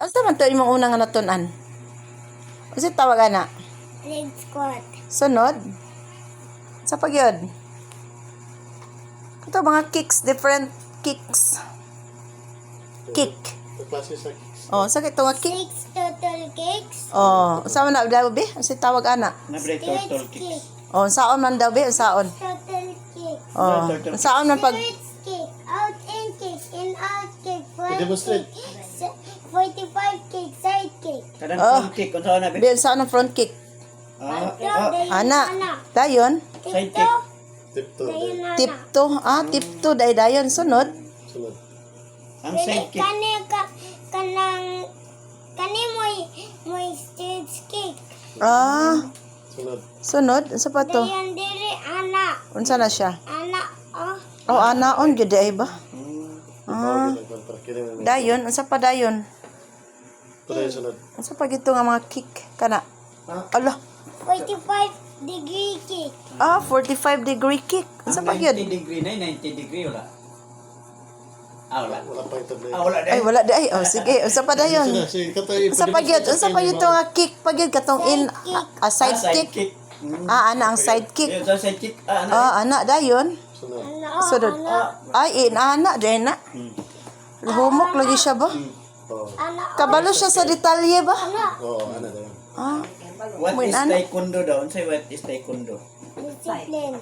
Asa man to imong unang natunan? Kasi tawag ana. Leg squat. Sunod. Sa pagyod. Ito mga kicks, different kicks. Kick. Klase sa kicks. Oh, sakit to nga kick. 6 total kicks. Oh, sa man na daw be? Kasi tawag ana. Na-break Straight turtle kick. kicks. Oh, saon man daw be? Saon. Total kick. Oh, saon man pag Straight kick. Out and kick. In out kick. Front I-demonstrate. kick. 45 kick. Side kick. Kadang Oh. front kick kung saan na be saon ang front kick? Ana. Dayon. Side kick. Tipto. Dayon na. Tipto. Ah, tipto dayon sunod. Sunod. Ang side kick. Kani mo'y stage kick. Ah, Sunod. sunod sa pa to. Dayon diri ana. Unsa na siya? Ana. Oh. Oh, anaon gyud ay ba? Ah. Dayon. Dayon, unsa pa dayon? Sunod. Unsa pa gito nga mga kick kana? Ala. 45 degree kick. Ah, 45-degree kick. Unsa pa gyud? 90 degree na, 90 degree wala. Ah, wala. Wala pa ito. Ah, wala Ay din. wala di ay. Oh, sige. Unsa pa dayon? Sige, katoy. Unsa pa gyud? Unsa pa gyud to nga kick pa gyud katong in side Side kick. kick. Ah, ana ang side kick. Yun, sa side kick. Ah, ano? Ah, ana dayon. Sunod. Ana. Oh, Sunod. Ay, ana di na. Humok lagi siya ba? Oh. Ana. Kabalo siya sa detalye ba? Oo, ano dayon. Ah, What Wait, is ano? taekwondo daw? Unsay what is taekwondo? Discipline.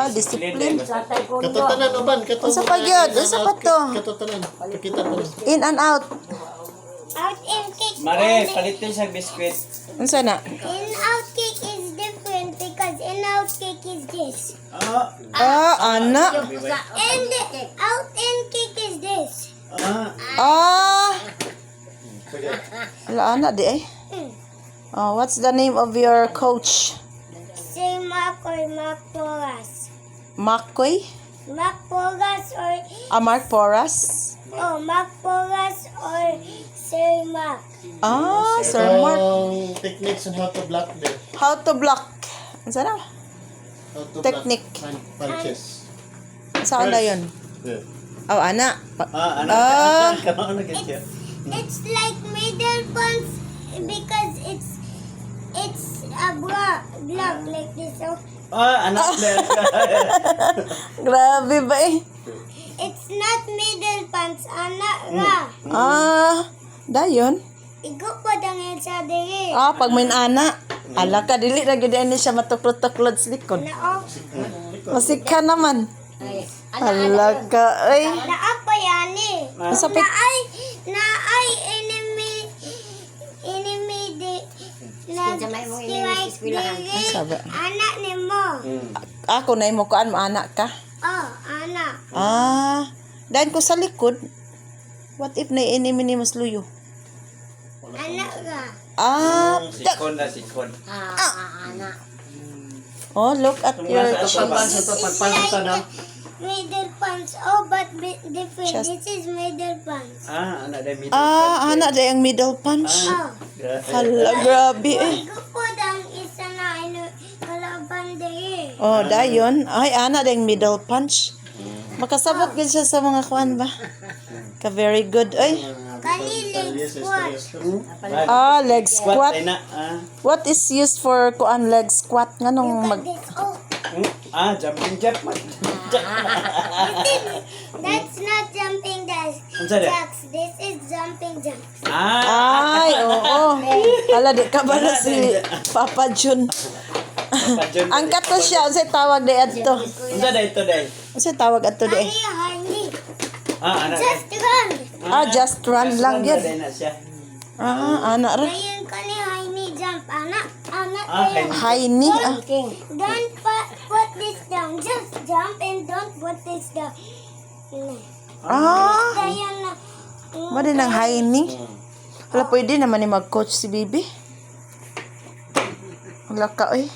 discipline. Katatanan naman. Unsa pa gyud? Unsa pa to? Katatanan. Pakita pa rin. In and out. Out and kick. Mare, palit din sa biskwit. Unsa na? In out kick is different because in out kick is this. Ah, Ah, ana. And the out and kick is this. ah. Ah, Sige. ala ana di ay. Oh, what's the name of your coach? Say Mark or Mark Porras. Makoy? Mark Porras or Mark Porras? Mark Porras or Sir Mark. Ah, Sir Mark. Ang techniques on how to block there. How to block? Unsa na? How to Technique. block punches. Saan na yun? Yeah. Oh, ana. Ah, ano? Ah. Kamu na ganyan. It's like middle punch because it's a block like this. So Ah, anak din. Grabe ba eh? it's not middle punch, anak nga. Ah, dayon. Igo pa dangil sa diri. Ah, pag may ana. Ala ka, dili na gud ni siya matuklod-tuklod sa likod. Nao. Masika naman. Ala ka, ay. Naa pa yani. Sa pit- Na ay enemy di na strike diri. Sabi. Anak ni mo. Ako na imo kuan mo anak ka. Oh, anak. Ah, dahil ko sa likod. What if na enemy ni mas luyo? Anak ka. Ah, Sikon na sikon. oh, look at your Middle punch. Oh, but different. Just- This is middle punch. Ah, anak din. anak day ang middle punch. Oh. Hala, grabe eh. Igo po dang isa na kalaban diri. Oh, dayon. Ay, ana day ang middle punch. Makasabot gud siya sa mga kuan ba? Ka very good. Ay. Kani leg squat. Ah, leg Squat. squat. Ay na. Ah. What is used for kuan leg squat nganong Look mag at this. Oh, Jumping jack. that's not jumping Unsa di? jacks. This is jumping jacks. Ah. Ay, oo. Hala, di ka bala si Papa Jun. Ang kato siya, unsay tawag day adto? Unsa day ito day? Unsay tawag adto day? Kani honey. Ah, anak. Just run. Ah, just run lang Just run yun. na din na siya. Ah, ana ra. Ngayon kani honey jump. Anak. Ah, Kaya. Haini. Ah. Don't put this down. Just jump and don't put this down. Ah, Kaya na. mo din ang haini. Hala, pwede naman ni mag-coach si Bibi. Wala ka, oy.